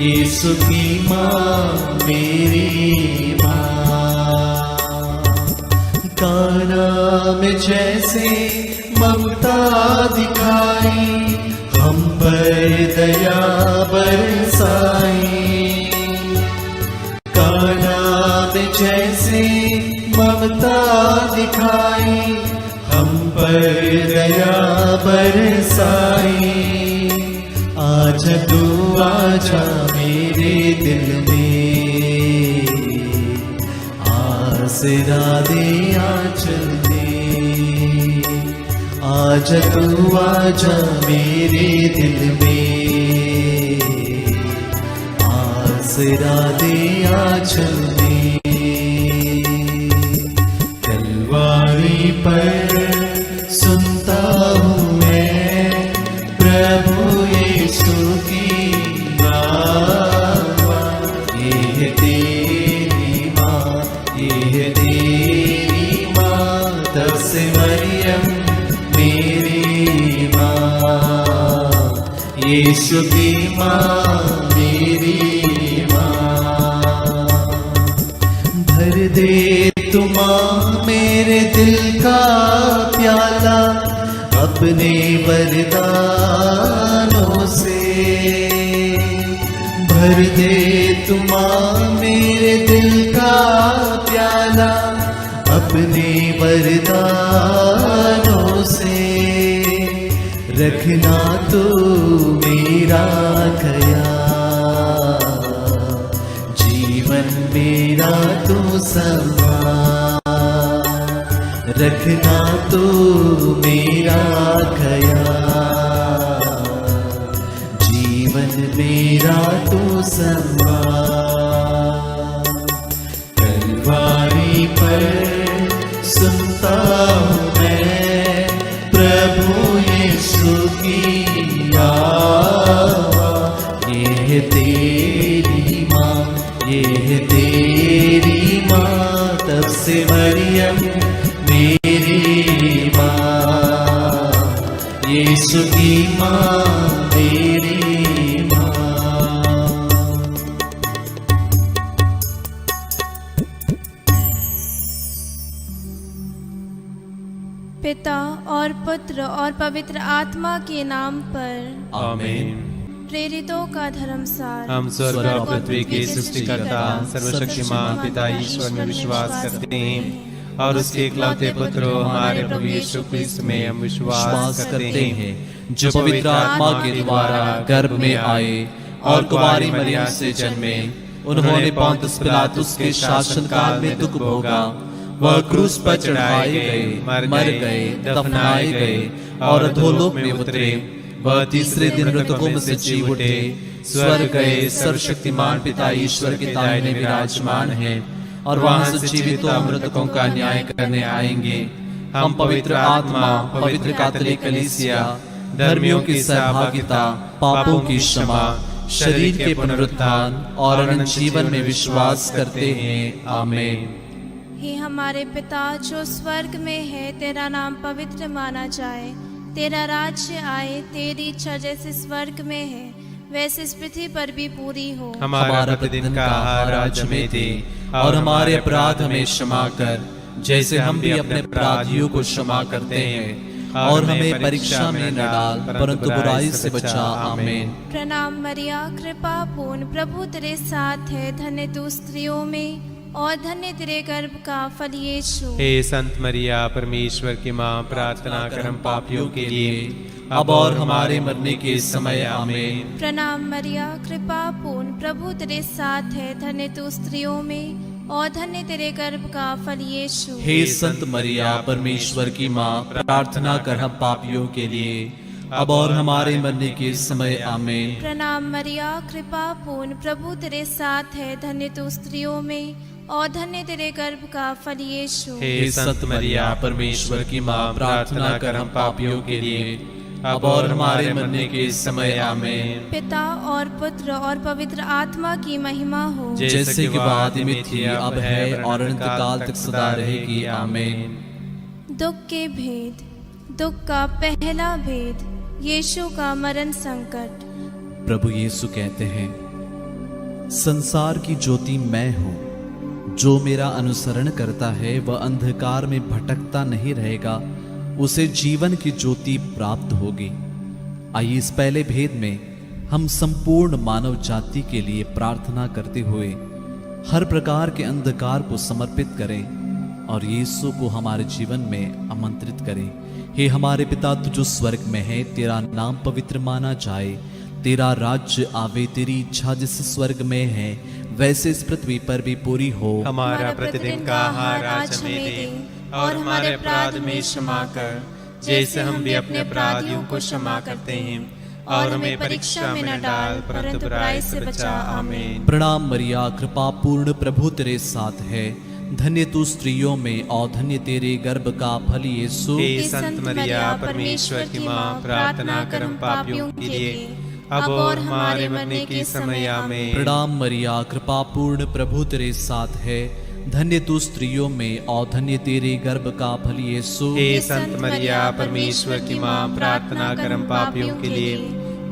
यीशु की माँ मेरी माँ। काना में जैसे ममता दिखाई, हम पर दया बरसाई। काना में जैसे ममता दिखाई, हम पर दया बरसाई। आजा तू आजा मेरे दिल में, आसरा दे आंचल दे। आजा तू आजा मेरे दिल में, आसरा दे आंचल दे। कलवारी पर सुनता हूँ मैं प्रभु यीशु की आवाज़। ये है तेरी माँ, ये है तेरी माँ, तब से मरियम मेरी माँ। यीशु की माँ मेरी माँ। भर दे तू माँ मेरे दिल का प्याला अपने वरदानों से। भर दे तू माँ मेरे दिल का प्याला अपने वरदानों से। रखना तो मेरा ख्याल, जीवन मेरा तो संभाल। रखना तो मेरा ख्याल, जीवन मेरा तो संभाल। कलवारी पर सुनता हूँ मैं प्रभु यीशु की आवाज़। ये है तेरी माँ, ये है तेरी माँ, तब से मरियम मेरी माँ। यीशु की माँ मेरी माँ। पिता और पुत्र और पवित्र आत्मा के नाम पर आमीन। प्रेरितों का धर्मसार। हम स्वर्ग और पृथ्वी के सृष्टिकर्ता सर्वशक्तिमान पिता ईश्वर में विश्वास करते हैं और उसके इकलौते पुत्र हमारे प्रभु यीशु क्रिस्त में हम विश्वास करते हैं, जो पवित्र आत्मा के द्वारा गर्भ में आए और कुमारी मरियम से जन्मे। उन्होंने पोंतुस पिलातुस के शासन काल में दुख भोगा, वह क्रूस पर चढ़ाए गए, मर गए, दफनाए गए और अधोलोक में उतरे। वह तीसरे दिन मृतकों में से जी उठे, स्वर्ग गए, सर्वशक्तिमान पिता ईश्वर के दाहिने विराजमान है और वहां से जीवितों और मृतकों का न्याय करने आएंगे। हम पवित्र आत्मा, पवित्र कैथोलिक कलीसिया, धर्मियों की सहभागिता, पापों की क्षमा, शरीर के पुनरुत्थान और अनंत जीवन में विश्वास करते हैं। आमीन। हे हमारे पिता जो स्वर्ग में है, तेरा नाम पवित्र माना जाए। तेरा राज्य आए, तेरी इच्छा जैसे स्वर्ग में है वैसे इस पृथ्वी पर भी पूरी हो। हमारा प्रतिदिन का आहार आज हमें दे और हमारे अपराध हमें क्षमा कर, जैसे हम भी अपने अपराधियों को क्षमा करते हैं। और हमें परीक्षा में न डाल, परंतु बुराई से बचा। आमीन। प्रणाम मरिया, कृपा पूर्ण, प्रभु तेरे साथ है। धन्य तू स्त्रियों में और धन्य तेरे गर्भ का फल यीशु। हे संत मरिया परमेश्वर की माँ, प्रार्थना कर हम पापियों के लिए अब और हमारे मरने के समय। आमीन। प्रणाम मरिया, कृपा पूर्ण, प्रभु तेरे साथ है। धन्य तू स्त्रियों में और धन्य तेरे गर्भ का फल यीशु। हे संत मरिया परमेश्वर की माँ, प्रार्थना कर हम पापियों के लिए अब और हमारे मरने के समय। आमीन। प्रणाम मरिया, कृपा पूर्ण, प्रभु तेरे साथ है। धन्य तू स्त्रियों में और धन्य तेरे गर्भ का फल यीशु। हे संत मरिया परमेश्वर की माँ, प्रार्थना कर हम पापियों के लिए अब और हमारे मरने के समय। आमीन। पिता और पुत्र और पवित्र आत्मा की महिमा हो, जैसे कि आदि में थी, अब है और अनंत काल तक सदा रहेगी। आमीन। दुख के भेद। दुख का पहला भेद, यीशु का मरण संकट। प्रभु यीशु कहते हैं, संसार की ज्योति मैं हूँ। जो मेरा अनुसरण करता है वह अंधकार में भटकता नहीं रहेगा, उसे जीवन की ज्योति प्राप्त होगी। आइए इस पहले भेद में हम संपूर्ण मानव जाति के लिए प्रार्थना करते हुए हर प्रकार के अंधकार को समर्पित करें और यीशु को हमारे जीवन में आमंत्रित करें। हे हमारे पिता, तू जो स्वर्ग में है, तेरा नाम पवित्र माना जाए, तेरा राज्य आवे, तेरी इच्छा जैसे स्वर्ग में है वैसे इस पृथ्वी पर भी पूरी हो। हमारा प्रतिदिन का आहार आज हमें दे और हमारे अपराध में क्षमा कर, जैसे हम भी अपने अपराधियों को क्षमा करते हैं, और हमें परीक्षा में न डाल परंतु बुराई से बचा। आमीन। प्रणाम मरिया, कृपा पूर्ण, प्रभु तेरे साथ है, धन्य तू स्त्रियों में और धन्य तेरे गर्भ का फल यीशु। हे संत मरिया, परमेश्वर की माँ, प्रार्थना कर हम पापियों के लिए अब और हमारे मरने के समय। आमीन। प्रणाम मरिया, कृपा पूर्ण, प्रभु तेरे साथ है, धन्य तू स्त्रियों में और धन्य तेरे गर्भ का फल यीशु। हे संत मरिया, परमेश्वर की माँ, प्रार्थना कर हम पापियों के लिए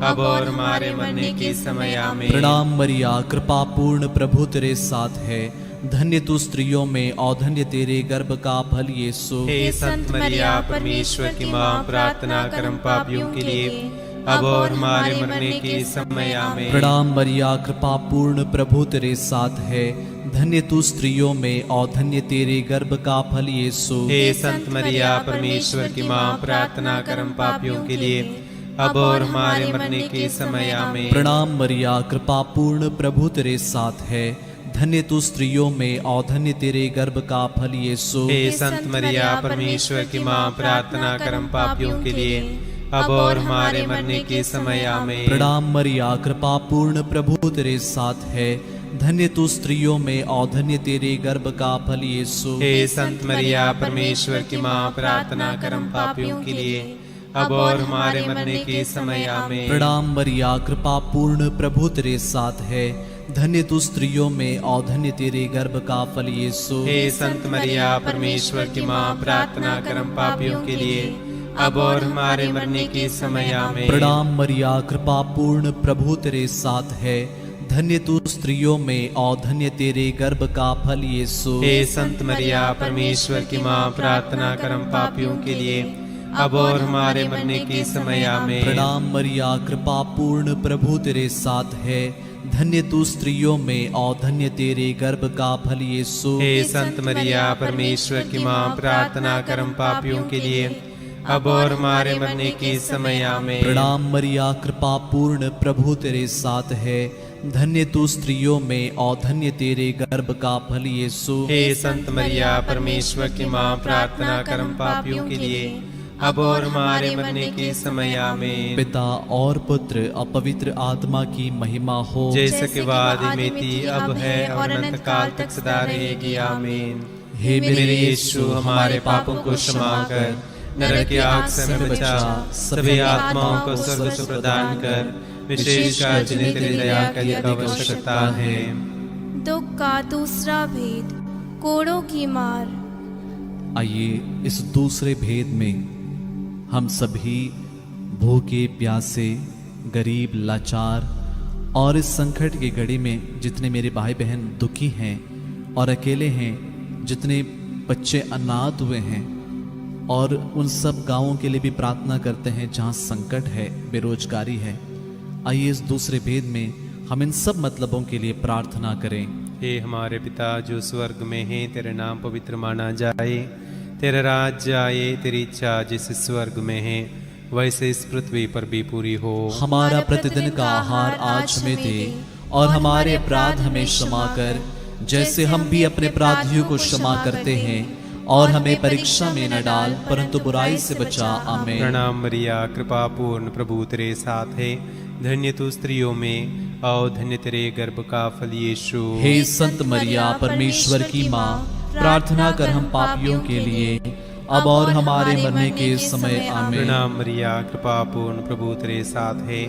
अब और हमारे मरने के समय। आमीन। प्रणाम मरिया, कृपा पूर्ण, प्रभु तेरे साथ है, धन्य तू स्त्रियों में और धन्य तेरे गर्भ का फल यीशु। हे संत मरिया, परमेश्वर की माँ, प्रार्थना कर हम पापियों के लिए अब और हमारे मरने के समय। आमीन। प्रणाम मरिया, कृपा पूर्ण, प्रभु तेरे साथ है, धन्य तू स्त्रियों में और धन्य तेरे गर्भ का फल यीशु। हे संत मरिया, परमेश्वर की माँ, प्रार्थना कर हम पापियों के लिए अब और हमारे मरने के समय। आमीन। प्रणाम मरिया, कृपा पूर्ण, प्रभु तेरे साथ है, धन्य तू स्त्रियों में और धन्य तेरे गर्भ का फल यीशु। हे संत मरिया, परमेश्वर की माँ, प्रार्थना कर हम पापियों के लिए अब और हमारे मरने के समय। आमीन। प्रणाम मरिया, कृपा पूर्ण, प्रभु तेरे साथ है, धन्य तू स्त्रियों में और धन्य तेरे गर्भ का फल यीशु। हे संत मरिया, परमेश्वर की माँ, प्रार्थना कर हम पापियों के लिए अब और हमारे मरने के समय। आमीन। प्रणाम मरिया, कृपा पूर्ण, प्रभु तेरे साथ है, धन्य तू स्त्रियों में और धन्य तेरे गर्भ का फल यीशु। हे संत मरिया, परमेश्वर की माँ, प्रार्थना कर हम पापियों के लिए अब और हमारे मरने के समय। आमीन। प्रणाम मरिया, कृपा पूर्ण, प्रभु तेरे साथ है, धन्य तू स्त्रियों में और धन्य तेरे गर्भ का फल यीशु। हे संत मरिया, परमेश्वर की माँ, प्रार्थना कर हम पापियों के लिए अब और हमारे मरने के समय। आमीन। प्रणाम मरिया, कृपा पूर्ण, प्रभु तेरे साथ है, धन्य तू स्त्रियों में और धन्य तेरे गर्भ का फल यीशु। हे संत मरिया, परमेश्वर की माँ, प्रार्थना कर हम पापियों के लिए अब और हमारे मरने के समय। आमीन। प्रणाम मरिया, कृपा पूर्ण, प्रभु तेरे साथ है, धन्य तू स्त्रियों में और धन्य तेरे गर्भ का फल यीशु। हे संत मरिया, परमेश्वर की माँ, प्रार्थना कर हम पापियों के लिए अब और हमारे मरने के समय। आमीन। पिता और पुत्र और पवित्र आत्मा की महिमा हो, जैसे कि वादी में थी, अब है और अनंत काल तक सदा रहेगी। आमीन। हे मेरे यीशु, हमारे पापों को क्षमा कर, नरक की आग से हमें बचा, सभी आत्माओं को स्वर्ग से प्रदान कर, विशेषकर जिन्हें तेरी दया की आवश्यकता है। दुख का दूसरा भेद, कोड़ों की मार। आइए इस दूसरे भेद में हम सभी भूखे, प्यासे, गरीब, लाचार और इस संकट की घड़ी में जितने मेरे भाई बहन दुखी हैं और अकेले हैं, जितने बच्चे अनाथ हुए हैं, और उन सब गांवों के लिए भी प्रार्थना करते हैं जहां संकट है, बेरोजगारी है। आइए इस दूसरे भेद में हम इन सब मतलबों के लिए प्रार्थना करें। हे हमारे पिता जो स्वर्ग में है, तेरा नाम पवित्र माना जाए, तेरा राज्य आए, तेरी इच्छा जैसे स्वर्ग में है वैसे इस पृथ्वी पर भी पूरी हो। हमारा प्रतिदिन का आहार आज हमें दे और हमारे अपराध हमें क्षमा कर, जैसे हम भी अपने अपराधियों को क्षमा करते हैं, और हमें परीक्षा में न डाल परंतु बुराई से बचा। आमीन। प्रणाम मरिया, कृपा पूर्ण, प्रभु तेरे साथ है, धन्य तू स्त्रियों में और धन्य तेरे गर्भ का फल यीशु। हे संत मरिया, परमेश्वर की माँ, प्रार्थना कर हम पापियों के लिए अब और हमारे मरने के समय। आमीन। प्रणाम मरिया, कृपा पूर्ण, प्रभु तेरे साथ है,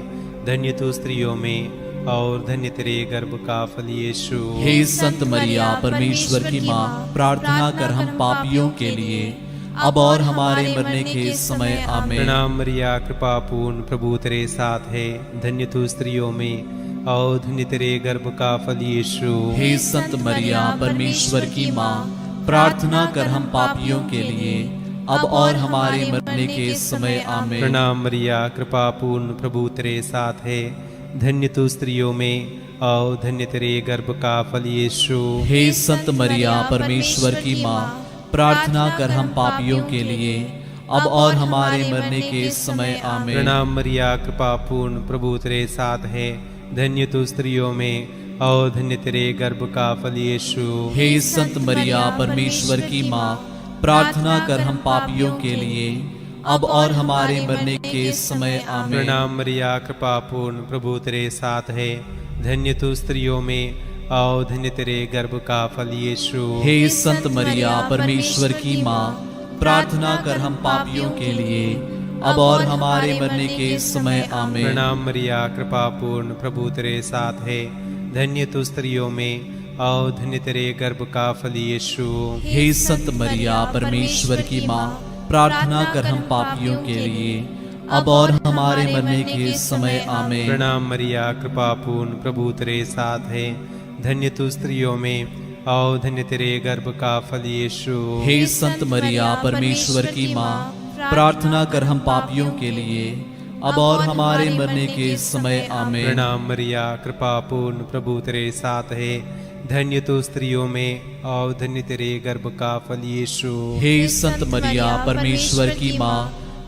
धन्य तू स्त्रियों में और धन्य तेरे गर्भ का फल यीशु। हे संत मरिया, परमेश्वर की माँ, प्रार्थना कर हम पापियों के लिए अब और हमारे मरने के समय। आमीन। प्रणाम मरिया, कृपा पूर्ण, प्रभु तेरे साथ है, धन्य तू स्त्रियों में और धन्य तेरे गर्भ का फल यीशु। हे संत मरिया परमेश्वर की माँ, प्रार्थना कर हम पापियों के लिए अब और हमारे मरने के समय आमीन। प्रणाम मरिया, कृपा पूर्ण, प्रभु तेरे साथ है। धन्य तू स्त्रियों में और धन्य तेरे गर्भ का फल यीशु। हे संत मरिया परमेश्वर की माँ, प्रार्थना कर हम पापियों के लिए अब और हमारे मरने के समय आमीन। प्रणाम मरिया, कृपा पूर्ण, प्रभु तेरे साथ है। धन्य तू स्त्रियों में और धन्य तेरे गर्भ का फल यीशु। हे संत मरिया परमेश्वर की माँ, प्रार्थना कर हम पापियों के लिए अब और हमारे मरने के समय आमीन। प्रणाम मरिया, कृपा पूर्ण, प्रभु तेरे साथ है। धन्य तू स्त्रियों में और धन्य तेरे गर्भ का फल यीशु। हे संत मरिया परमेश्वर की माँ, प्रार्थना कर हम पापियों के लिए अब और हमारे मरने के समय आमीन। प्रणाम मरिया, कृपा पूर्ण, प्रभु तेरे साथ है। धन्य तू स्त्रियों में और धन्य तेरे गर्भ का फल यीशु। हे संत मरिया परमेश्वर की माँ, प्रार्थना कर हम पापियों के लिए अब और हमारे मरने के समय आमीन। प्रणाम मरिया, कृपा पूर्ण, प्रभु तेरे साथ है। धन्य तू स्त्रियों में और धन्य तेरे गर्भ का फल यीशु। हे संत मरिया परमेश्वर की माँ, प्रार्थना कर हम पापियों के लिए अब और हमारे मरने के समय आमीन। प्रणाम मरिया, कृपा पूर्ण, प्रभु तेरे साथ है। धन्य तू स्त्रियों में और धन्य तेरे गर्भ का फल यीशु। हे संत मरिया परमेश्वर की माँ,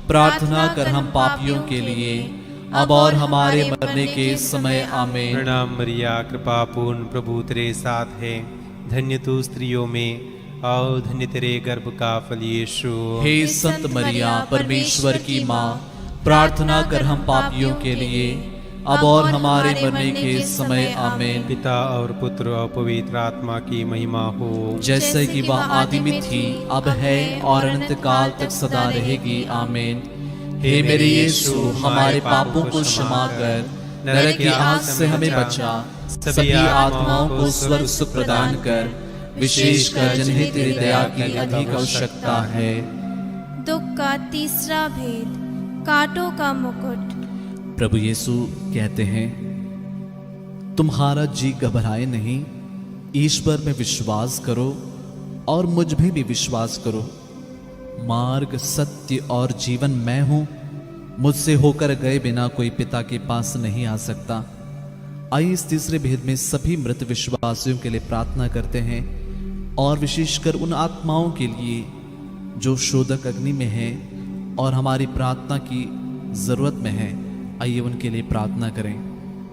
प्रार्थना कर हम पापियों के लिए अब और हमारे मरने के समय आमीन। प्रणाम मरिया, कृपा पूर्ण, प्रभु तेरे साथ है। धन्य तू स्त्रियों में और धन्य तेरे गर्भ का फल यीशु। हे संत मरिया परमेश्वर की माँ, प्रार्थना कर हम पापियों के लिए अब और हमारे मरने के समय आमीन। पिता और पुत्र और पवित्र आत्मा की महिमा हो, जैसे कि वह आदि में थी, अब है और अनंत काल तक सदा रहेगी आमीन। हे मेरे यीशु, हमारे पापों को क्षमा कर नरक की आग से हमें बचा, सभी आत्माओं को स्वर्ग सुख प्रदान कर, विशेषकर जिन्हें तेरी दया की अधिक आवश्यकता है। दुख का तीसरा भेद, कांटों का मुकुट। प्रभु यीशु कहते हैं, तुम्हारा जी घबराए नहीं, ईश्वर में विश्वास करो और मुझ में भी विश्वास करो। मार्ग, सत्य और जीवन मैं हूं, मुझसे होकर गए बिना कोई पिता के पास नहीं आ सकता। आइए इस तीसरे भेद में सभी मृत विश्वासियों के लिए प्रार्थना करते हैं और विशेषकर उन आत्माओं के लिए जो शोधक अग्नि में हैं और हमारी प्रार्थना की जरूरत में है। आइए उनके लिए प्रार्थना करें।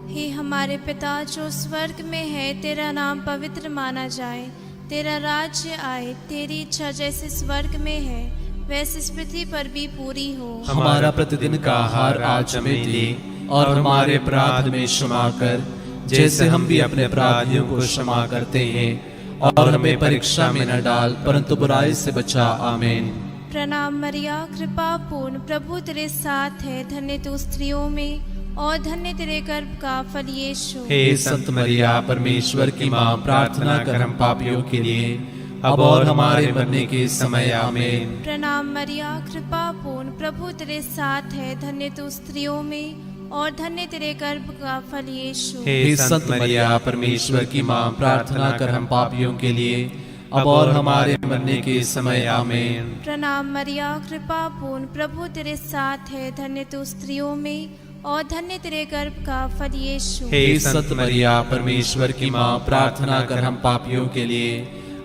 हे हमारे पिता जो स्वर्ग में है, तेरा नाम पवित्र माना जाए, तेरा राज्य आए, तेरी इच्छा जैसे स्वर्ग में है वैसे इस पृथ्वी पर भी पूरी हो। हमारा प्रतिदिन का आहार आज हमें दे और हमारे अपराध में क्षमा कर, जैसे हम भी अपने अपराधियों को क्षमा करते हैं, और हमें परीक्षा में न डाल परंतु बुराई से बचा। आमीन। प्रणाम मरिया, कृपा पूर्ण, प्रभु तेरे साथ है। धन्य तू स्त्रियों में और धन्य तेरे गर्भ का फल यीशु। हे संत मरिया परमेश्वर की माँ, प्रार्थना कर हम पापियों के लिए अब और हमारे मरने के समय। आमीन। प्रणाम मरिया, कृपा पूर्ण, प्रभु तेरे साथ है। धन्य तू स्त्रियों में और धन्य तेरे गर्भ का फल यीशु। हे संत मरिया परमेश्वर की माँ, प्रार्थना कर हम पापियों के लिए अब और हमारे मरने के समय। आमीन। प्रणाम मरिया, कृपा पूर्ण, प्रभु तेरे साथ है। धन्य तू स्त्रियों में और धन्य तेरे गर्भ का फल यीशु। हे संत मरिया परमेश्वर की माँ, प्रार्थना कर हम पापियों के लिए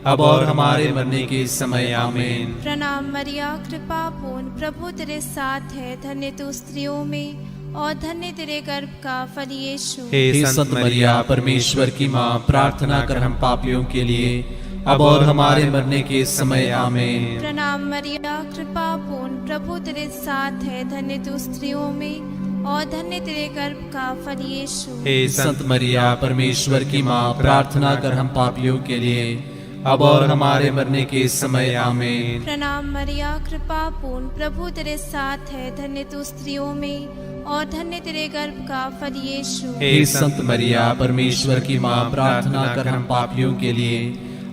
अब और हमारे मरने के समय। आमीन। प्रणाम मरिया, कृपा पूर्ण, प्रभु तेरे साथ है। धन्य तू स्त्रियों में और धन्य तेरे गर्भ का फल यीशु। हे संत मरिया परमेश्वर की माँ, प्रार्थना कर हम पापियों के लिए अब और हमारे मरने के समय। आमीन। प्रणाम मरिया, कृपा पूर्ण, प्रभु तेरे साथ है। धन्य तू स्त्रियों में और धन्य तेरे गर्भ का फल यीशु। हे संत मरिया परमेश्वर की माँ, प्रार्थना कर हम पापियों के लिए अब और हमारे मरने के समय। आमीन। प्रणाम मरिया, कृपा पूर्ण, प्रभु तेरे साथ है। धन्य तू स्त्रियों में और धन्य तेरे गर्भ का फल यीशु। हे संत मरिया परमेश्वर की माँ, प्रार्थना कर हम पापियों के लिए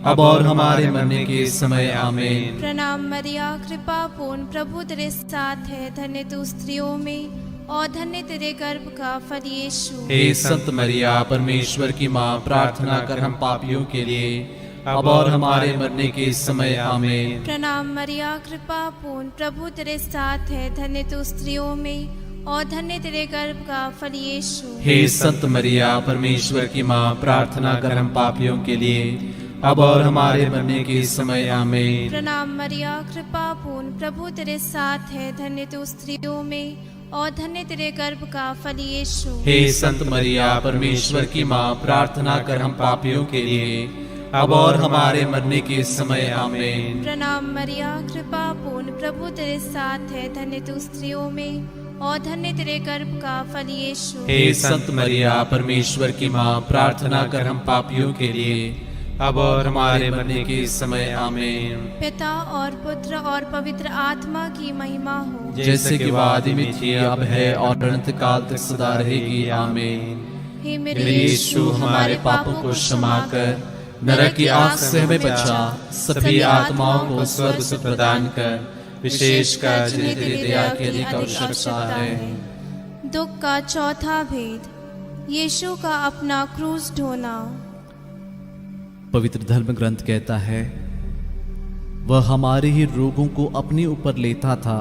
अब और हमारे मरने के समय। आमीन। प्रणाम मरिया, कृपा पूर्ण, प्रभु तेरे साथ है। धन्य तू स्त्रियों में और धन्य तेरे गर्भ का फल यीशु। हे संत मरिया परमेश्वर की माँ, प्रार्थना कर हम पापियों के लिए अब और हमारे मरने के समय आमीन। प्रणाम मरिया, कृपा पूर्ण, प्रभु तेरे साथ है, धन्य तू स्त्रियों में और धन्य तेरे गर्भ का फल यीशु। हे संत मरिया परमेश्वर की माँ, प्रार्थना कर हम पापियों के लिए अब और हमारे मरने के समय आमीन। प्रणाम मरिया, कृपा पूर्ण, प्रभु तेरे साथ है, धन्य तू स्त्रियों में और धन्य तेरे गर्भ का फल यीशु। हे संत मरिया परमेश्वर की माँ, प्रार्थना कर हम पापियों के लिए अब और हमारे मरने के समय आमीन। प्रणाम मरिया, कृपा पूर्ण, प्रभु तेरे साथ है, धन्य तू स्त्रियों में और धन्य तेरे गर्भ का फल यीशु। हे संत मरिया परमेश्वर की माँ, प्रार्थना कर हम पापियों के लिए अब और हमारे मरने के समय आमीन। पिता और पुत्र और पवित्र आत्मा की महिमा हो, जैसे कि आदि में थी, अब है और अनंत काल तक सदा रहेगी आमीन। हे मेरे यीशु, हमारे पापों को क्षमा कर, नरक की आग से हमें बचा, सभी आत्माओं को स्वर्ग से प्रदान कर, विशेषकर जिन्हें तेरी दया की अधिक आवश्यकता है। दुख का चौथा भेद, यीशु का अपना क्रूस ढोना। पवित्र धर्म ग्रंथ कहता है, वह हमारे ही रोगों को अपने ऊपर लेता था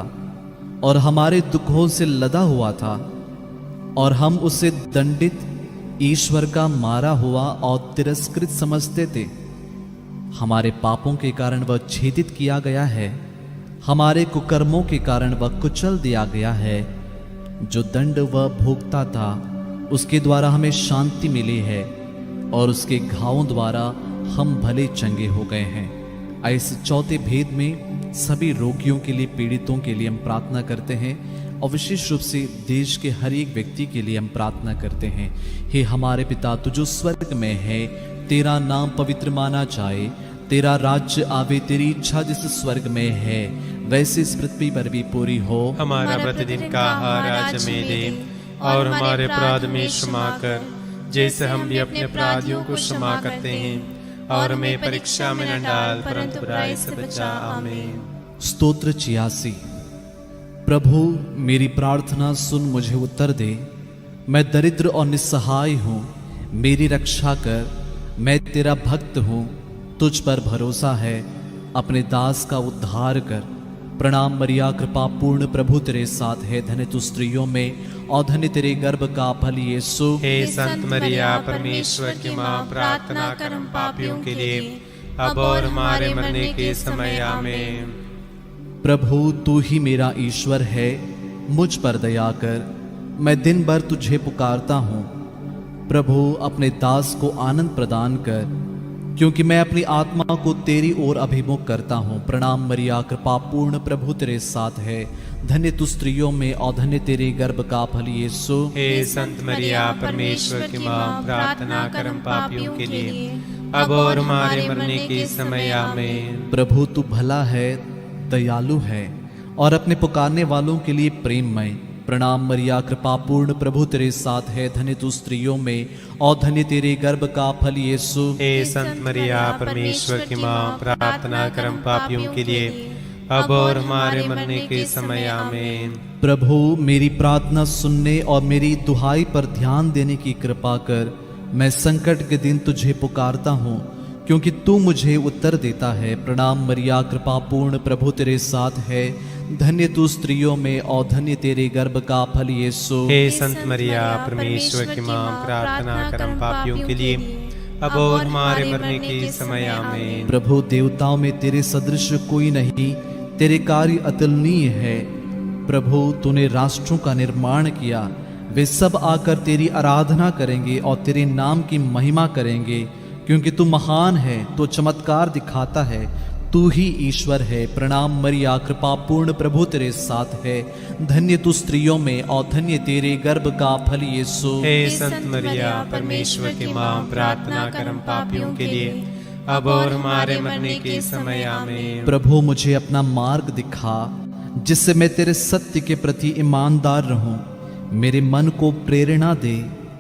और हमारे दुखों से लदा हुआ था, और हम उसे दंडित, ईश्वर का मारा हुआ और तिरस्कृत समझते थे। हमारे पापों के कारण वह छेदित किया गया है, हमारे कुकर्मों के कारण वह कुचल दिया गया है। जो दंड वह भोगता था, उसके द्वारा हमें शांति मिली है, और उसके घावों द्वारा हम भले चंगे हो गए हैं। ऐसे चौथे भेद में सभी रोगियों के लिए, पीड़ितों के लिए हम प्रार्थना करते हैं, और विशेष रूप से देश के हर एक व्यक्ति के लिए हम प्रार्थना करते हैं। हे हमारे पिता, तू जो स्वर्ग में है, तेरा नाम पवित्र माना जाए, तेरा राज्य आवे, तेरी इच्छा जिस स्वर्ग में है वैसे इस पृथ्वी पर भी पूरी हो। हमारा प्रतिदिन का आहार आज हमें दे, और हमारे अपराध में क्षमा कर, जैसे हम भी अपने अपराधियों को क्षमा करते हैं, और हमें परीक्षा में न डाल, परंतु बुराई से बचा। आमीन। स्तोत्र 86। प्रभु मेरी प्रार्थना सुन, मुझे उत्तर दे, मैं दरिद्र और निस्सहाय हूँ, मेरी रक्षा कर, मैं तेरा भक्त हूँ, तुझ पर भरोसा है, अपने दास का उद्धार कर। प्रणाम मरिया, कृपा पूर्ण, प्रभु तेरे साथ है, धन्य तू स्त्रियों में और धन्य तेरे गर्भ का फल यीशु। हे संत मरिया परमेश्वर की माँ, प्रार्थना कर हम पापियों के लिए अब और हमारे मरने के समय आमीन। प्रभु तू ही मेरा ईश्वर है, मुझ पर दया कर, मैं दिन भर तुझे पुकारता हूँ। प्रभु अपने दास को आनंद प्रदान कर, क्योंकि मैं अपनी आत्मा को तेरी ओर अभिमुख करता हूँ। प्रणाम मरिया, कृपा पूर्ण, प्रभु तेरे साथ है, धन्य तू स्त्रियों में और धन्य तेरे गर्भ का फल यीशु। हे संत मरिया परमेश्वर की माँ, प्रार्थना कर हम पापियों के लिए अब और हमारे मरने के समय आमीन। प्रभु तू भला है, दयालु है, और अपने पुकारने वालों के लिए प्रेममय। प्रणाम मरिया, कृपा पूर्ण, प्रभु तेरे साथ है, धन्य तू स्त्रियों में और धन्य तेरे गर्भ का फल यीशु। हे संत मरिया परमेश्वर की माँ, प्रार्थना कर हम पापियों के लिए अब और हमारे मरने के समय आमीन। प्रभु मेरी प्रार्थना सुनने और मेरी दुहाई पर ध्यान देने की कृपा कर। मैं संकट के दिन तुझे पुकारता हूँ, क्योंकि तू मुझे उत्तर देता है। प्रणाम मरिया, कृपा पूर्ण, प्रभु तेरे साथ है, धन्य तू स्त्रियों में और धन्य तेरे गर्भ का फल यीशु। हे संत मरिया परमेश्वर की माँ, प्रार्थना कर हम पापियों के लिए अब और हमारे मरने के समय आमीन। प्रभु देवताओं में तेरे सदृश कोई नहीं, तेरे कार्य अतुलनीय है। प्रभु तूने राष्ट्रों का निर्माण किया, वे सब आकर तेरी आराधना करेंगे और तेरे नाम की महिमा करेंगे, क्योंकि तू महान है, तो चमत्कार दिखाता है, तू ही ईश्वर है। प्रणाम मरिया, कृपा पूर्ण, प्रभु तेरे साथ है, धन्य तू स्त्रियों में और धन्य तेरे गर्भ का फल यीशु। हे संत मरिया परमेश्वर की माँ, प्रार्थना कर हम पापियों के लिए अब और हमारे मरने के समय आमीन। प्रभु मुझे अपना मार्ग दिखा, जिससे मैं तेरे सत्य के प्रति ईमानदार रहूं। मेरे मन को प्रेरणा दे,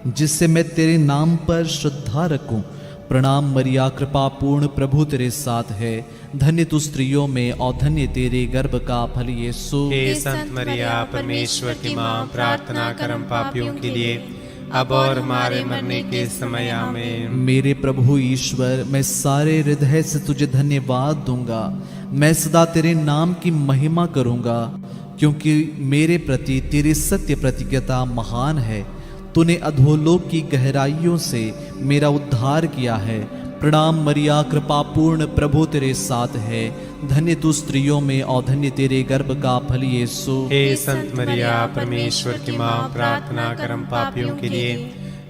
जिससे मैं तेरे नाम पर श्रद्धा रखूं। प्रणाम मरिया कृपा पूर्ण प्रभु तेरे साथ है, धन्य तू स्त्रियों में और धन्य तेरे गर्भ का फल यीशु। हे संत मरिया परमेश्वर की माँ, प्रार्थना कर हम पापियों के लिए अब और हमारे मरने के समय आमीन। मेरे प्रभु ईश्वर, मैं सारे हृदय से तुझे धन्यवाद दूंगा। मैं सदा तेरे नाम की महिमा करूंगा, क्योंकि मेरे प्रति तेरी सत्य प्रतिज्ञता महान है। तूने अधोलोक की गहराइयों से मेरा उद्धार किया है। प्रणाम मरिया कृपा पूर्ण प्रभु तेरे साथ है, धन्य तू स्त्रियों में और धन्य तेरे गर्भ का फल यीशु। हे संत मरिया परमेश्वर की माँ, प्रार्थना कर हम पापियों के लिए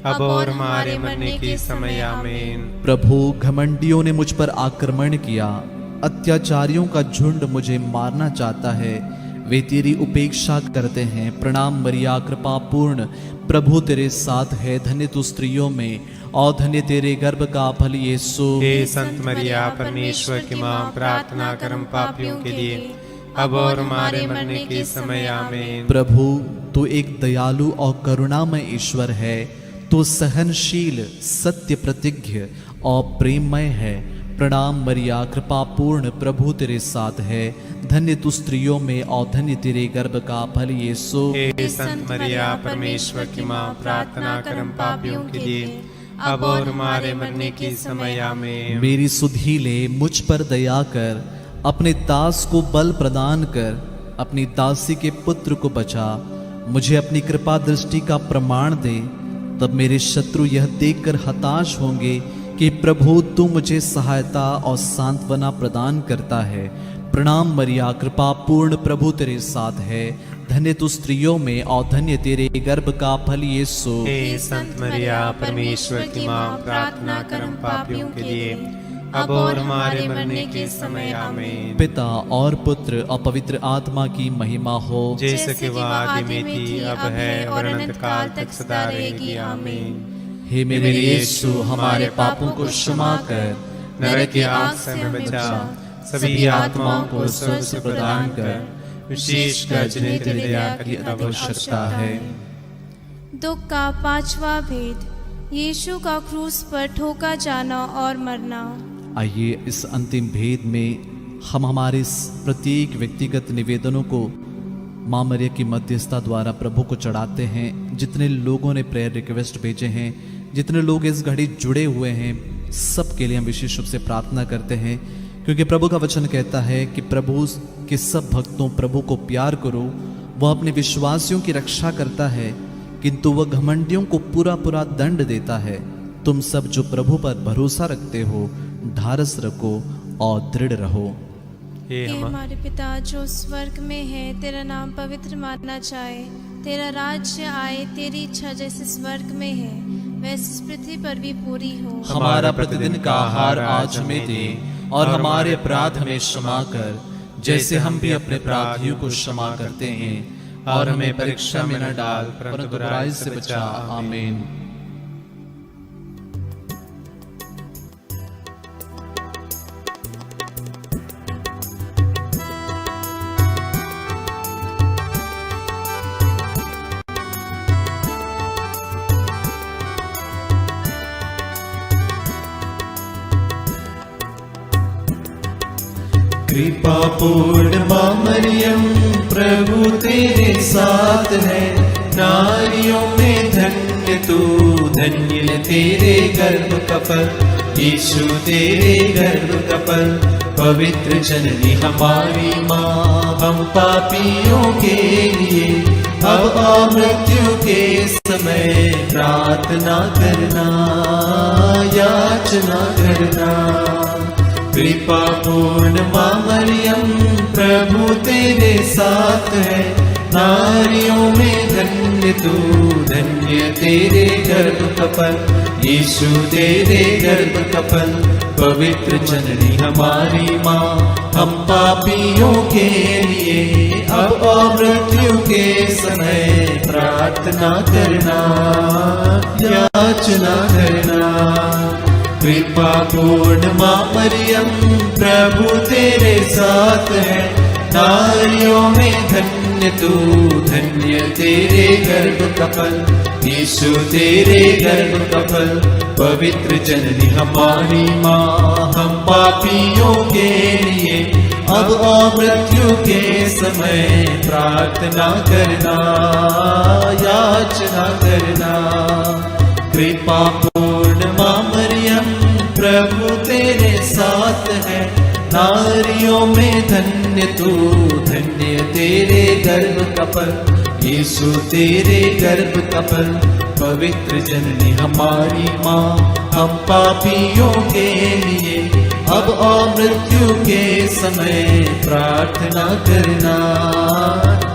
अब और हमारे मरने के समय आमीन। प्रभु, घमंडियों ने मुझ पर आक्रमण किया, अत्याचारियों का झुंड मुझे मारना चाहता है, वे तेरी उपेक्षा करते हैं। प्रणाम मरिया कृपा पूर्ण प्रभु तेरे साथ है, धन्य तू स्त्रियों में और धन्य तेरे गर्भ का फल यीशु। हे संत मरिया परमेश्वर की माँ, प्रार्थना कर हम पापियों के लिए अब और हमारे मरने के समय आमीन। प्रभु, तू एक दयालु और करुणामय ईश्वर है। तू सहनशील, सत्य प्रतिज्ञ और प्रेममय है। प्रणाम मरिया कृपा पूर्ण प्रभु तेरे साथ है, धन्य तू स्त्रियों में और धन्य तेरे गर्भ का फल यीशु। हे संत मरिया परमेश्वर की माँ, प्रार्थना कर हम पापियों के लिए अब और हमारे मरने के समय आमीन। मेरी सुधीले, मुझ पर दया कर, अपने दास को बल प्रदान कर, अपनी दासी के पुत्र को बचा। मुझे अपनी कृपा दृष्टि का प्रमाण दे, तब मेरे शत्रु यह देखकर हताश होंगे कि प्रभु तू मुझे सहायता और सांत्वना प्रदान करता है। प्रणाम मरिया कृपा पूर्ण प्रभु तेरे साथ है, धन्य तू स्त्रियों में और धन्य तेरे गर्भ का फल यीशु। हे संत मरिया परमेश्वर की माँ, प्रार्थना कर हम पापियों के लिए अब और हमारे मरने के समय आमीन। पिता और पुत्र और पवित्र आत्मा की महिमा हो, जैसे कि वह आदि में थी, अब है और अनंत काल तक सदा रहेगी आमीन। हे मेरे यीशु, हमारे पापों को क्षमा कर, नरक की आग से हमें बचा, सभी आत्माओं को स्वर्ग से प्रदान कर, विशेषकर जिन्हें तेरी दया की आवश्यकता है। दुख का पांचवा भेद, यीशु का क्रूस पर ठोका जाना और मरना। आइए इस अंतिम भेद में हम हमारे इस प्रत्येक व्यक्तिगत निवेदनों को माँ मरिया की मध्यस्थता द्वारा प्रभु को चढ़ाते हैं। जितने लोगों ने प्रेयर रिक्वेस्ट भेजे हैं, जितने लोग इस घड़ी जुड़े हुए हैं, सब के लिए हम विशेष रूप से प्रार्थना करते हैं, क्योंकि प्रभु का वचन कहता है कि प्रभु के सब भक्तों प्रभु को प्यार करो। वह अपने विश्वासियों की रक्षा करता है, किंतु वह घमंडियों को पूरा पूरा दंड देता है। तुम सब जो प्रभु पर भरोसा रखते हो, ढारस रखो और दृढ़ रहो। हे हमारे पिता जो स्वर्ग में है, तेरा नाम पवित्र माना जाए, तेरा राज्य आए, तेरी इच्छा जैसे स्वर्ग में है वैसे इस पृथ्वी पर भी पूरी हो। हमारा प्रतिदिन का आहार आज हमें दे, और हमारे अपराध हमें क्षमा कर, जैसे हम भी अपने अपराधियों को क्षमा करते हैं, और हमें परीक्षा में न डाल, परंतु बुराई से बचा। आमीन। कृपा पूर्ण माँ मरियम, प्रभु तेरे साथ है, नारियों में धन्य तू, धन्य तेरे गर्भ का फल यीशु, तेरे गर्भ का फल। पवित्र जननी हमारी माँ, हम पापियों के लिए अब और मृत्यु के समय प्रार्थना करना, याचना करना। कृपा पूर्ण माँ मरियम, प्रभु तेरे साथ है, नारियों में धन्य तू, धन्य तेरे गर्भ का फल यीशु, तेरे गर्भ का फल। पवित्र जननी हमारी माँ, हम पापियों के लिए अब और मृत्यु के समय प्रार्थना करना, याचना करना। कृपा पूर्ण माँ मरियम, प्रभु तेरे साथ है, नारियों में धन्य तू, धन्य तेरे गर्भ का फल, यीशु तेरे गर्भ का फल। पवित्र जननी हमारी माँ, हम पापियों के लिए अब और मृत्यु के समय प्रार्थना करना, याचना करना। कृपा पूर्ण माँ मरियम, प्रभु तेरे साथ है, नारियों में धन्य तू, धन्य तेरे गर्भ का फल, यीशु तेरे गर्भ का फल। पवित्र जननी हमारी माँ, हम पापियों के लिए अब और मृत्यु के समय प्रार्थना करना,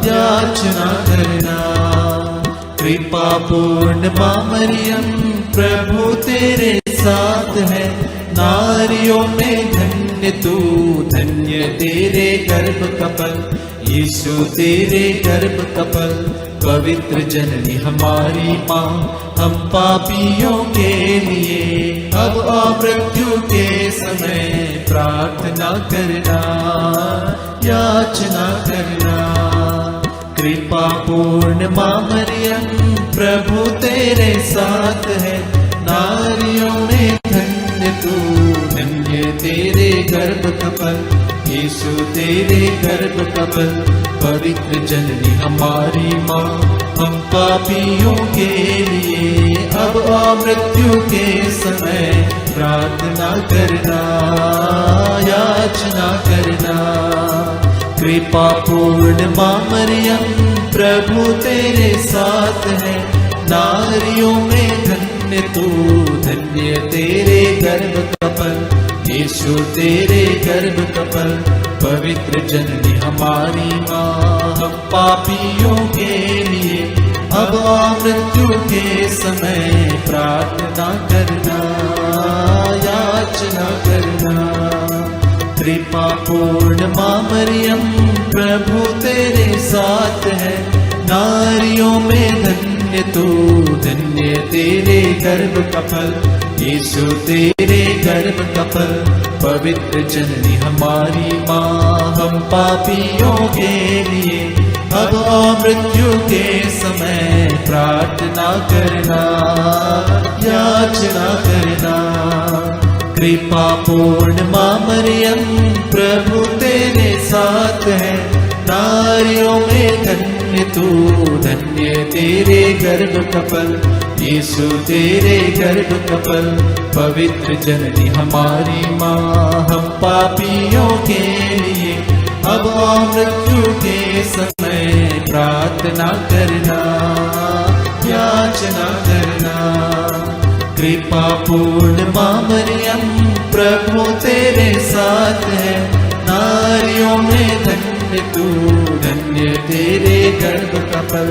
याचना करना। कृपा पूर्ण माँ मरियम, प्रभु तेरे साथ है, नारियों में धन्य तू, धन्य तेरे गर्भ का फल, यीशु तेरे गर्भ का फल। पवित्र जननी हमारी माँ, हम पापियों के लिए अब और मृत्यु के समय प्रार्थना करना, याचना करना। कृपा पूर्ण माँ मरियम, प्रभु तेरे साथ है, नारियों में धन्य तू, धन्य तेरे गर्भ का फल, यीशु तेरे गर्भ का फल। पवित्र जननी हमारी माँ, हम पापियों के लिए अब और मृत्यु के समय प्रार्थना करना, याचना करना। कृपा पूर्ण माँ मरियम, प्रभु तेरे साथ है, नारियों में धन्य तू, धन्य तेरे गर्भ का फल, यीशु तेरे गर्भ का फल। पवित्र जननी हमारी माँ, हम पापियों के लिए अब और मृत्यु के समय प्रार्थना करना, याचना करना। कृपा पूर्ण माँ मरियम, प्रभु तेरे साथ है, नारियों में धन्य तू, धन्य तेरे गर्भ का फल, यीशु तेरे गर्भ का फल। पवित्र जननी हमारी माँ, हम पापियों के लिए अब और मृत्यु के समय प्रार्थना करना, याचना करना। कृपा पूर्ण माँ मरियम, प्रभु तेरे साथ है, नारियों में धन्य तू, धन्य तेरे गर्भ का फल, यीशु तेरे गर्भ का फल। पवित्र जननी हमारी माँ, हम पापियों के लिए अब और मृत्यु के समय प्रार्थना करना, याचना करना। कृपा पूर्ण माँ मरियम, प्रभु तेरे साथ है, नारियों में धन्य तू, धन्य तेरे गर्भ का फल,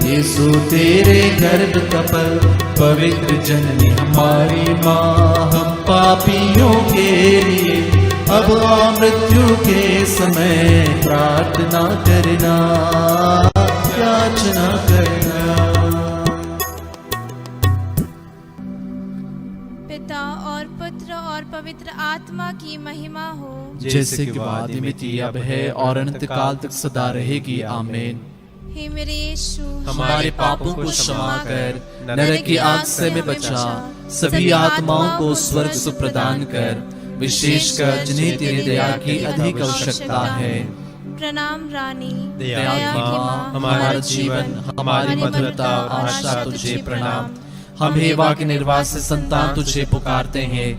यीशु तेरे गर्भ का फल। पवित्र जननी हमारी माँ, हम पापियों के लिए अब और मृत्यु के समय प्रार्थना करना, याचना करना। पिता और पुत्र और पवित्र आत्मा की महिमा हो, जैसे कि आदि में थी, अब है और अनंत काल तक सदा रहेगी। आमीन। हे मेरे यीशु, हमारे पापों को क्षमा कर, नरक की आग से में बचा, सभी आत्माओं को स्वर्ग सुख प्रदान कर, विशेषकर जिन्हें तेरी दया की अधिक आवश्यकता है। प्रणाम रानी, दया की माँ, हमारा जीवन, हमारी मधुरता और आशा तुझे प्रणाम। हम हेवा के निर्वास से संतान तुझे पुकारते हैं।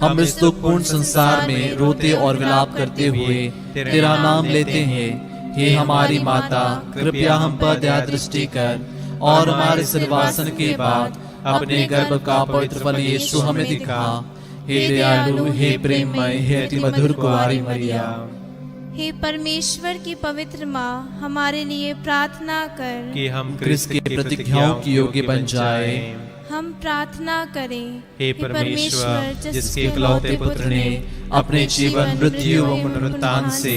हम इस दुखपूर्ण संसार में रोते और विलाप करते हुए तेरा नाम लेते हैं। हे हमारी माता, कृपया हम पर दया दृष्टि कर और हमारे सिरवासन के बाद अपने गर्भ का पवित्र फल यीशु हमें दिखा। हे दयालु, हे प्रेममय, हे अति मधुर कुंवारी मरिया। हे परमेश्वर की पवित्र माँ, हमारे लिए प्रार्थना कर कि हम क्रिस्त की प्रतिज्ञाओं की योग्य बन जाए। हम प्रार्थना करें। हे परमेश्वर, जिसके इकलौते पुत्र ने अपने जीवन, मृत्यु व पुनरुत्थान से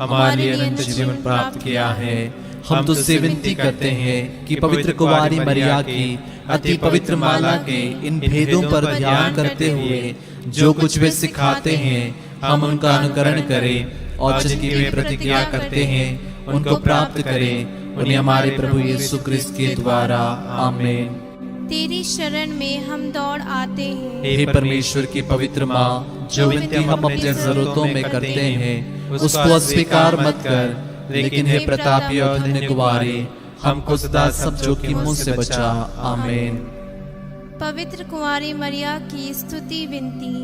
हमारे लिए अनंत जीवन प्राप्त किया है, हम तुझसे विनती करते हैं कि पवित्र कुंवारी मरिया की अति पवित्र माला के इन भेदों पर ध्यान करते हुए जो कुछ वे सिखाते हैं, हम उनका अनुकरण करें और जिनकी वे प्रतिज्ञा करते हैं उनको प्राप्त करें। उन्हें हमारे प्रभु यीशु क्रिस्त के द्वारा आमीन। तेरी शरण में हम दौड़ आते हैं। हे परमेश्वर की पवित्र माँ, जो विनती हम अपनी जरूरतों में करते हैं उसको अस्वीकार मत कर, लेकिन हे प्रतापी और धन्य कुमारी, हमको सदा सब जोखिमों से बचा। आमीन। पवित्र कुंवारी मरिया की स्तुति विनती।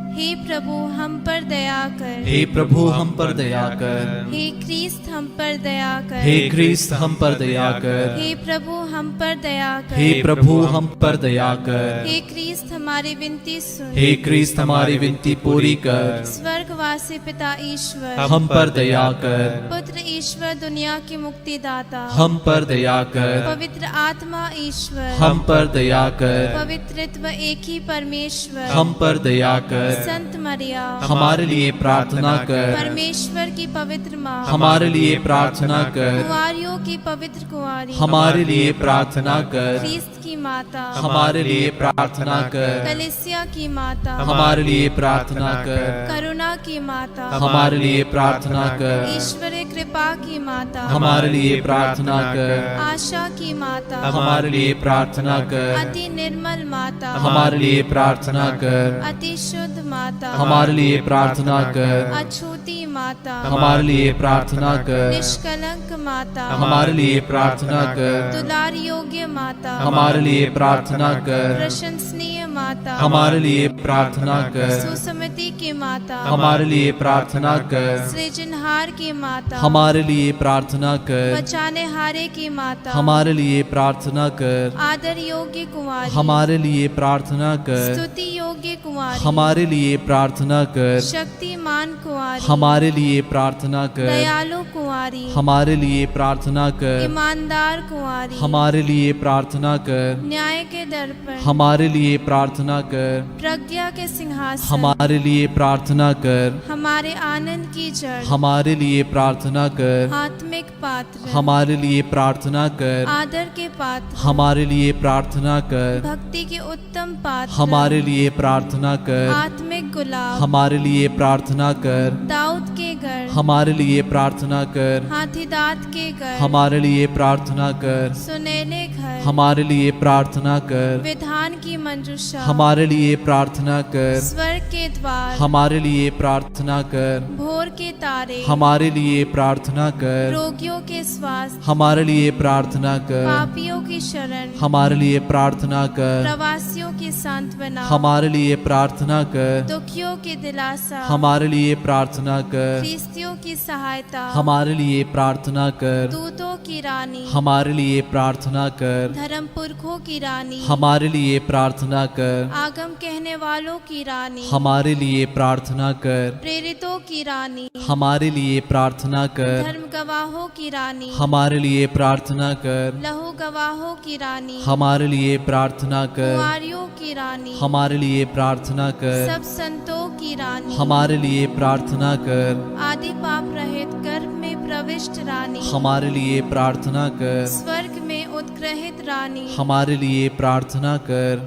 हे प्रभु हम पर दया कर। हे प्रभु हम पर दया कर। हे क्रिस्त हम पर दया कर। हे क्रिस्त हम पर दया कर। हे प्रभु हम पर दया कर। हे प्रभु हम पर दया कर। हे क्रिस्त हमारी विनती सुन। हे क्रिस्त हमारी विनती पूरी कर। स्वर्गवासी पिता ईश्वर हम पर दया कर। पुत्र ईश्वर दुनिया की मुक्तिदाता हम पर दया कर। पवित्र आत्मा ईश्वर हम पर दया कर। पवित्रत्व एक ही परमेश्वर हम पर दया कर। संत मरिया हमारे लिए प्रार्थना कर। परमेश्वर की पवित्र माँ हमारे लिए प्रार्थना कर। कुंवारियों की पवित्र कुंवारी हमारे लिए प्रार्थना कर। क्रिस्त की माता हमारे लिए प्रार्थना कर। कलिसिया की माता हमारे लिए प्रार्थना कर। करुणा की माता हमारे लिए प्रार्थना कर। ईश्वरीय कृपा की माता हमारे लिए प्रार्थना कर। आशा की माता हमारे लिए प्रार्थना कर। अति निर्मल माता हमारे लिए प्रार्थना कर। अति शुद्ध माता हमारे लिए प्रार्थना कर। अछूती माता हमारे लिए प्रार्थना कर। निष्कलंक माता हमारे लिए प्रार्थना कर। दुलार योग्य माता हमारे लिए प्रार्थना कर। प्रशंसनीय माता हमारे लिए प्रार्थना कर। सुसमति की माता हमारे लिए प्रार्थना कर। सृजनहार की माता हमारे लिए प्रार्थना कर। बचाने हारे की माता हमारे लिए प्रार्थना कर। आदर योग्य कुंवारी हमारे लिए प्रार्थना कर। स्तुति योग्य कुंवारी हमारे लिए प्रार्थना कर। शक्तिमान कुंवारी हमारे लिए प्रार्थना कर। दयालु कुंवारी हमारे लिए प्रार्थना कर। ईमानदार कुंवारी हमारे लिए प्रार्थना कर। न्याय के दर्पण हमारे लिए प्रार्थना कर। प्रज्ञा के सिंहासन हमारे लिए प्रार्थना कर। हमारे आनंद की जड़ हमारे लिए प्रार्थना कर। आत्मिक पात्र हमारे लिए प्रार्थना कर। आदर के पात्र हमारे लिए प्रार्थना कर। भक्ति के उत्तम पात्र हमारे लिए प्रार्थना कर। आत्मिक गुलाब हमारे लिए प्रार्थना कर। दाऊद के गढ़ हमारे लिए प्रार्थना कर। हाथीदांत के गढ़ हमारे लिए प्रार्थना कर। सुनहले घर हमारे लिए प्रार्थना कर। विधान की मंजूषा हमारे लिए प्रार्थना कर। स्वर्ग के द्वार हमारे लिए प्रार्थना कर। भोर के तारे हमारे लिए प्रार्थना कर। रोगियों के स्वास्थ्य हमारे लिए प्रार्थना कर। पापियों की शरण हमारे लिए प्रार्थना कर। प्रवासियों की सांत्वना हमारे लिए प्रार्थना कर। दुखियों की दिलासा हमारे लिए प्रार्थना कर। ख्रिस्तियों की सहायता हमारे लिए प्रार्थना कर। दूतों की रानी हमारे लिए प्रार्थना कर। धर्म पुरखों की रानी हमारे लिए प्रार्थना कर। आगम कहने वालों की रानी हमारे लिए प्रार्थना कर। प्रेरितों की रानी हमारे लिए प्रार्थना कर। धर्म गवाहों की रानी हमारे लिए प्रार्थना कर। लहू गवाहों की रानी हमारे लिए प्रार्थना कर। कुंवारियों की रानी हमारे लिए प्रार्थना कर। सब संतों की रानी हमारे लिए प्रार्थना कर। आदि पाप रहित गर्भ में प्रविष्ट रानी हमारे लिए प्रार्थना कर। स्वर्ग में उत्ग्रहित रानी हमारे लिए प्रार्थना कर।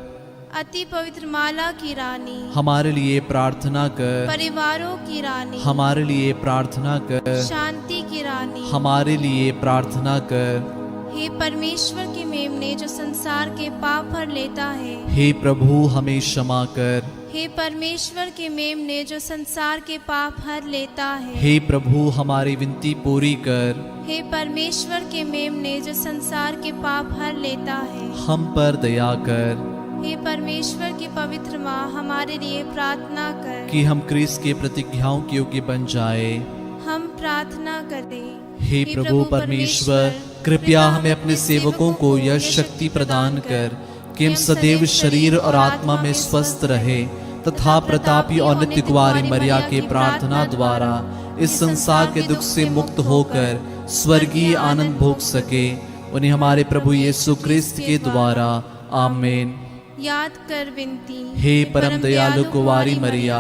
अति पवित्र माला की रानी हमारे लिए प्रार्थना कर। परिवारों की रानी हमारे लिए प्रार्थना कर। शांति की रानी हमारे लिए प्रार्थना कर। हे परमेश्वर की मेमने जो संसार के पाप भर लेता है। हे प्रभु हमें क्षमा कर। हे परमेश्वर के मेमने जो संसार के पाप हर लेता है। हे प्रभु हमारी विनती पूरी कर। हे परमेश्वर के मेमने जो संसार के पाप हर लेता है। हम पर दया कर हे परमेश्वर की पवित्र माँ हमारे लिए प्रार्थना कर कि हम क्रिस्त के प्रतिज्ञाओं के योग्य बन जाए। हम प्रार्थना करें। हे प्रभु परमेश्वर, कृपया हमें अपने सेवकों को यह शक्ति प्रदान कर कि हम सदैव शरीर और आत्मा में स्वस्थ रहे तथा प्रतापी और नित्य कुंवारी मरिया के प्रार्थना द्वारा इस संसार के दुख से मुक्त होकर स्वर्गीय आनंद भोग सके। उन्हें हमारे प्रभु यीशु क्रिस्त के द्वारा आमीन। याद कर विनती। हे परम दयालु कुंवारी मरिया,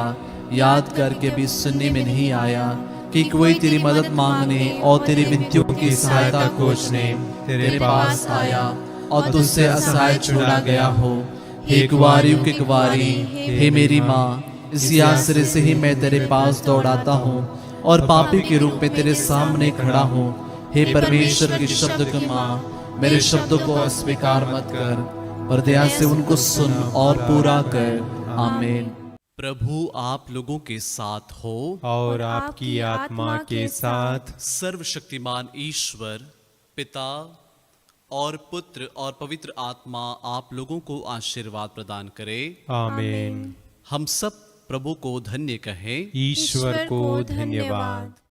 याद करके भी सुनने में नहीं आया कि कोई तेरी मदद मांगने और तेरी विनतियों की सहायता खोजने तेरे पास आया और तुझसे असहाय छोड़ा गया हो। हे कुंवारियों की कुंवारी, हे मेरी माँ, इसी आश्रय से ही मैं तेरे पास दौड़ाता हूँ। और पापी के रूप में तेरे सामने खड़ा हूँ। हे परमेश्वर के शब्द की माँ, मेरे शब्दों को अस्वीकार मत कर, पर दया से उनको सुन और पूरा कर। आमीन। प्रभु आप लोगों के साथ हो और आपकी आत्मा के साथ। सर्वशक्तिमान ईश्वर पिता और पुत्र और पवित्र आत्मा आप लोगों को आशीर्वाद प्रदान करे। आमीन। हम सब प्रभु को धन्य कहें। ईश्वर को धन्यवाद।